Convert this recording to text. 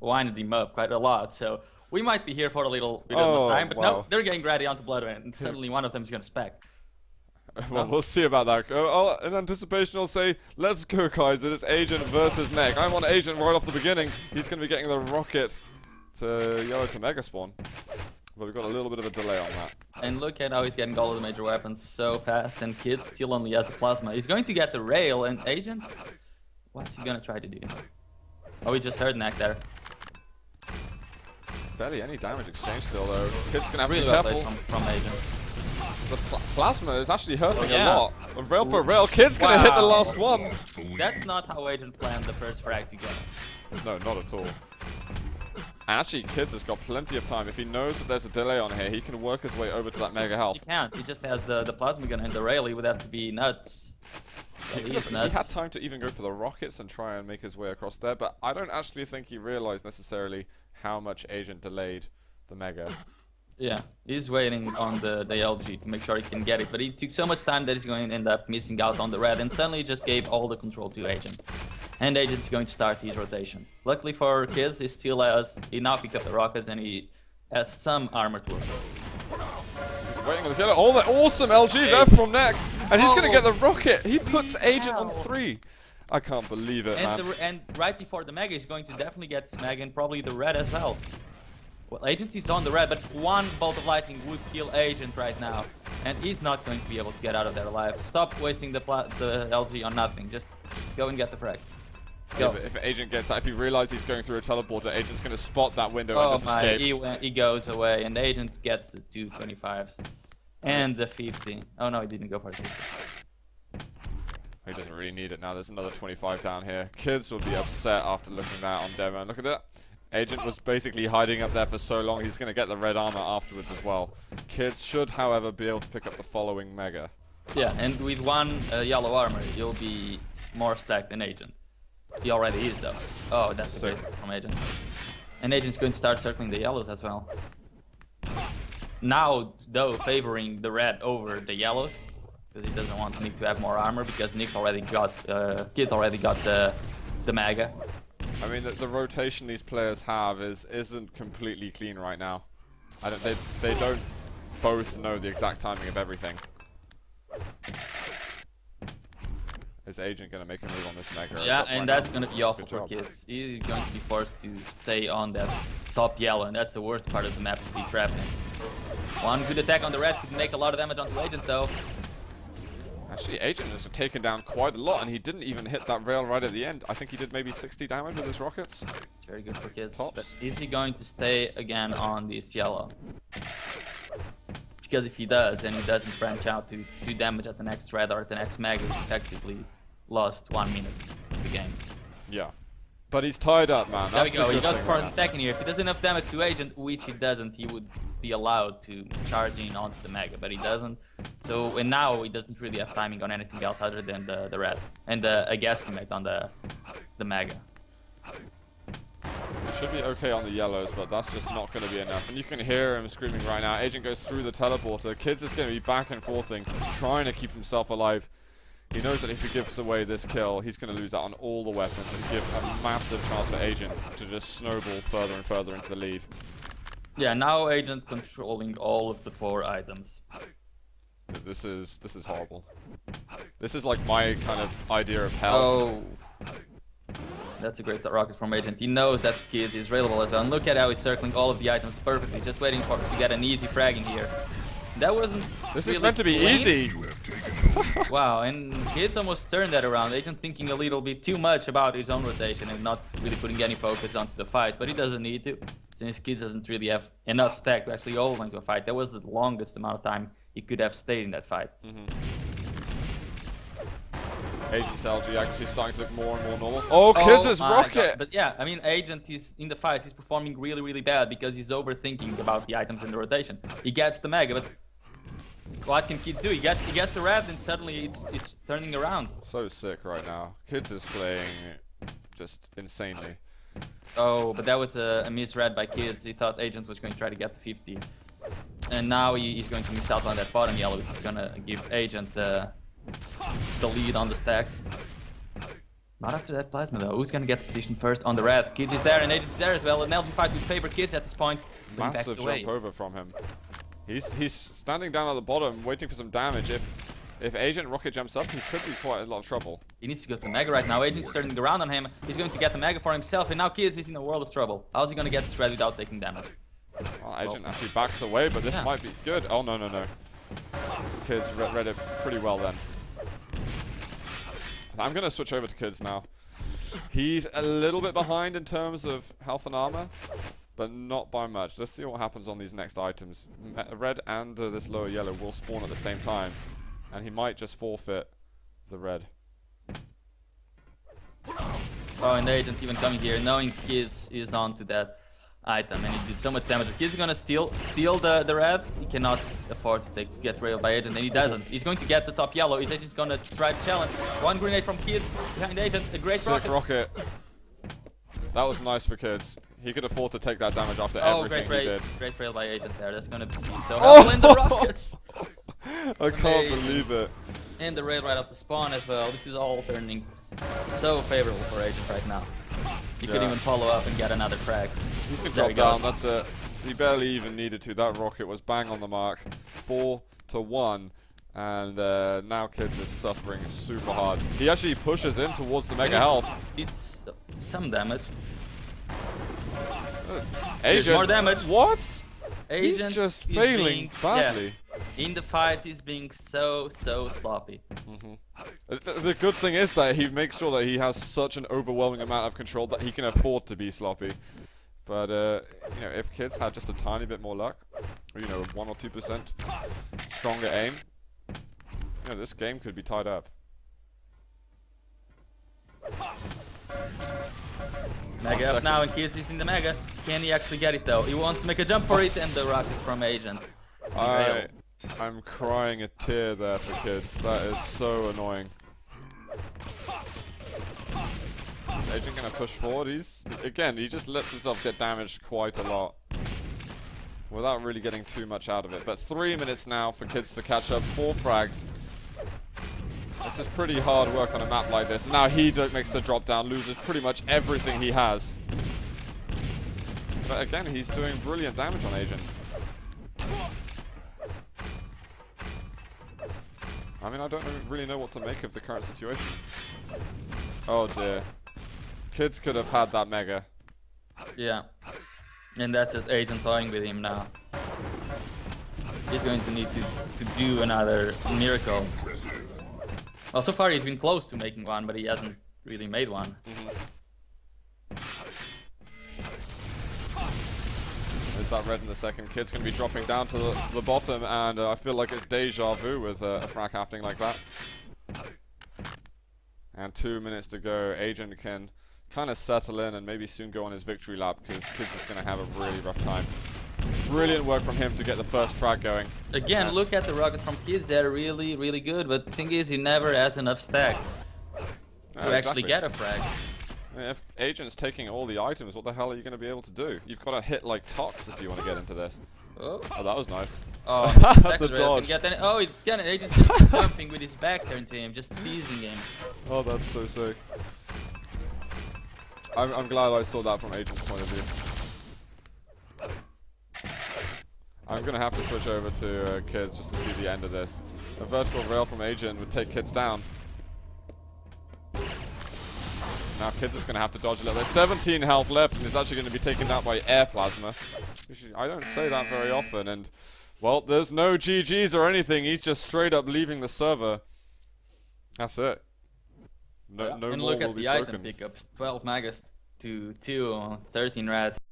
winded him up quite a lot. So we might be here for a little bit of time, but no, they're getting ready onto Blood, and suddenly one of them is going to spec. Well, we'll see about that. In anticipation, I'll say, let's go, guys. It is Agent versus Neck. I want Agent right off the beginning. He's going to be getting the rocket to Yellow to Mega Spawn. But we've got a little bit of a delay on that. And look at how he's getting all of the major weapons so fast, and Kidz still only has the plasma. He's going to get the rail, and Agent, what's he going to try to do? Oh, we just heard Neck there. Barely any damage exchange still, though. Kidz going to have to Really be careful. from Agent. The plasma is actually hurting a lot. Rail for rail. Kidz going to hit the last one. That's not how Agent planned the first frag to go. No, not at all. And actually, Kidz has got plenty of time. If he knows that there's a delay on here, he can work his way over to that mega health. He can't. He just has the plasma gun and the rail. He would have to be nuts. He had time to even go for the rockets and try and make his way across there, but I don't actually think he realized necessarily how much Agent delayed the mega. Yeah, he's waiting on the LG to make sure he can get it, but he took so much time that he's going to end up missing out on the red, and suddenly he just gave all the control to Agent. And Agent's going to start his rotation. Luckily for Kidz, he now picked up the rockets and he has some armor to work. He's waiting on this yellow. Oh, that awesome LG there from Neck, and he's going to get the rocket. He puts Agent on 3. I can't believe it, man. And right before the mega, he's going to definitely get this mega and probably the red as well. Well, Agent is on the red, but one bolt of lightning would kill Agent right now. And he's not going to be able to get out of there alive. Stop wasting the LG on nothing. Just go and get the frag. Go. Yeah, if Agent gets that, if he realizes he's going through a teleporter, Agent's going to spot that window and just escape. He goes away, and Agent gets the 2 25s. And the 50. Oh no, he didn't go for the 50. He doesn't really need it now. There's another 25 down here. Kidz will be upset after looking that on demo. And look at that. Agent was basically hiding up there for so long, he's going to get the red armor afterwards as well. Kidz should, however, be able to pick up the following mega. Yeah, and with one yellow armor, you'll be more stacked than Agent. He already is, though. Oh, that's a hit from Agent. And Agent's going to start circling the yellows as well. Now, though, favoring the red over the yellows, because he doesn't want Nick to have more armor, because Nick's already got, Kidz already got the mega. I mean, the rotation these players have isn't completely clean right now. They don't both know the exact timing of everything. Is Agent going to make a move on this mega? Yeah, and that's going to be awful for Kidz. He's going to be forced to stay on that top yellow, and that's the worst part of the map to be trapped in. One good attack on the red could make a lot of damage onto Agent, though. Actually, Agent has taken down quite a lot, and he didn't even hit that rail right at the end. I think he did maybe 60 damage with his rockets. It's very good for Kidz. Tops. But is he going to stay again on this yellow? Because if he does, and he doesn't branch out to do damage at the next red or at the next mega, he's effectively lost 1 minute of the game. Yeah. But he's tied up, man. There That's we go. He goes for an right attack in here. If he does enough damage to Agent, which he doesn't, he would be allowed to charge in onto the mega, but he doesn't. So, and now he doesn't really have timing on anything else other than the red and a guesstimate on the mega. Should be okay on the yellows, but that's just not going to be enough. And you can hear him screaming right now. Agent goes through the teleporter. Kidz is going to be back and forthing, trying to keep himself alive. He knows that if he gives away this kill, he's going to lose out on all the weapons and give a massive chance for Agent to just snowball further and further into the lead. Yeah, now Agent controlling all of the 4 items. This is horrible. This is like my kind of idea of hell. Oh, that's a great rocket from Agent. He knows that Kidz is railable as well. And look at how he's circling all of the items perfectly, just waiting to get an easy frag in here. That wasn't. This really is meant to be clean. easy. Wow, and Kidz almost turned that around. Agent thinking a little bit too much about his own rotation and not really putting any focus onto the fight, but he doesn't need to, since Kidz doesn't really have enough stack to actually hold onto a fight. That was the longest amount of time he could have stayed in that fight. Agent's LG actually starting to look more and more normal. Oh, Kidz' rocket! God. But yeah, I mean, Agent is in the fight. He's performing really, really bad because he's overthinking about the items in the rotation. He gets the mega, but what can Kidz do? He gets the red, and suddenly it's turning around. So sick right now. Kidz is playing just insanely. Oh, but that was a misread by Kidz. He thought Agent was going to try to get the 50, and now he's going to miss out on that bottom yellow, which is going to give Agent the lead on the stacks. Not after that plasma though. Who's gonna get the position first on the red? Kidz is there and Agent is there as well. An LG fight would favor Kidz at this point. But he backs Massive away. jump over from him. He's standing down at the bottom, waiting for some damage. If Agent rocket jumps up, he could be quite a lot of trouble. He needs to go to the Mega right now. Agent's turning around on him. He's going to get the Mega for himself, and now Kidz is in a world of trouble. How's he gonna get this red without taking damage? Well, Agent actually backs away, but this might be good. Oh, no. Kidz read it pretty well then. I'm going to switch over to Kidz now. He's a little bit behind in terms of health and armor, but not by much. Let's see what happens on these next items. Red and this lower yellow will spawn at the same time, and he might just forfeit the red. Oh, and the Agent even coming here, knowing Kidz is onto that item, and he did so much damage. Kidz is gonna steal the red. He cannot afford to get railed by Agent, and he doesn't. He's going to get the top yellow. Is Agent gonna try to challenge? One grenade from Kidz behind Agent. A great Sick rocket. That was nice for Kidz. He could afford to take that damage after everything he did. Great rail by Agent there. That's gonna be so helpful in the rockets. I can't believe it. And the rail right up the spawn as well. This is all turning so favorable for Agent right now. He could even follow up and get another frag. He can drop down, that's it. He barely even needed to. That rocket was bang on the mark. 4-1. And now Kidz is suffering super hard. He actually pushes in towards the mega health. It's some damage. Agent, more damage. What? Agent He's just failing badly. Yeah, in the fight, he's being so sloppy. The good thing is that he makes sure that he has such an overwhelming amount of control that he can afford to be sloppy. But you know, if Kidz had just a tiny bit more luck, or, you know, 1 or 2% stronger aim, you know, this game could be tied up. Mega up now, and Kidz is in the Mega. Can he actually get it though? He wants to make a jump for it, and the rocket from Agent. I'm crying a tear there for Kidz. That is so annoying. Is Agent gonna push forward? He just lets himself get damaged quite a lot without really getting too much out of it. But 3 minutes now for Kidz to catch up. 4 frags. This is pretty hard work on a map like this. Now he makes the drop down, loses pretty much everything he has. But again, he's doing brilliant damage on Agent. I mean, I don't really know what to make of the current situation. Oh dear. Kidz could have had that mega. Yeah. And that's just Agent toying with him now. He's going to need to do another miracle. Well, so far he's been close to making one, but he hasn't really made one. There's that red in the second. Kid's going to be dropping down to the bottom, and I feel like it's deja vu with a frag happening like that. And 2 minutes to go. Agent can kind of settle in and maybe soon go on his victory lap, because Kidz is going to have a really rough time. Brilliant work from him to get the first frag going. Again, look at the rocket from Kidz. They're really good, but the thing is, he never has enough stack to actually get a frag. I mean, if Agent's taking all the items, what the hell are you going to be able to do? You've got to hit like Tox if you want to get into this. Oh, that was nice. Oh, the dodge. Agent just jumping with his back turned to him, just teasing him. Oh, that's so sick. I'm glad I saw that from Agent's point of view. I'm going to have to switch over to Kidz just to see the end of this. A vertical rail from Agent would take Kidz down. Now Kidz is going to have to dodge a little bit. 17 health left, and is actually going to be taken out by air plasma. I don't say that very often, and well, there's no GGs or anything. He's just straight up leaving the server. That's it. No and more look will at be the spoken. item pickups. 12 magas to 2, 13 rats.